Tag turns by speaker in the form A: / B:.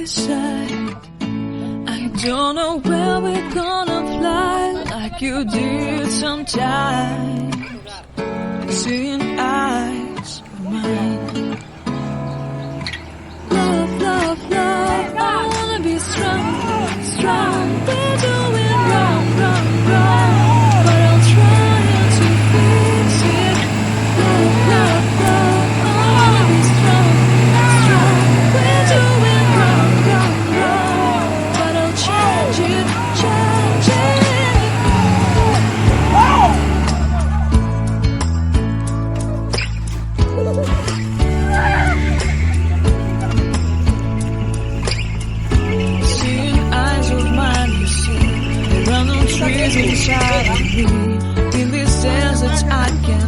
A: decide. I don't know where we're gonna fly, like you did sometimes. Seeing eyes of mine. Love, love, love, I wanna be strong, strong. We're doing wrong, wrong, wrong, but I'll try to fix it. Love, love, love, I wanna be strong, strong. We're doing wrong, wrong, wrong, but I'll change it, change it. Seeing eyes of mine, you see, there are no trees inside of me. In this desert I can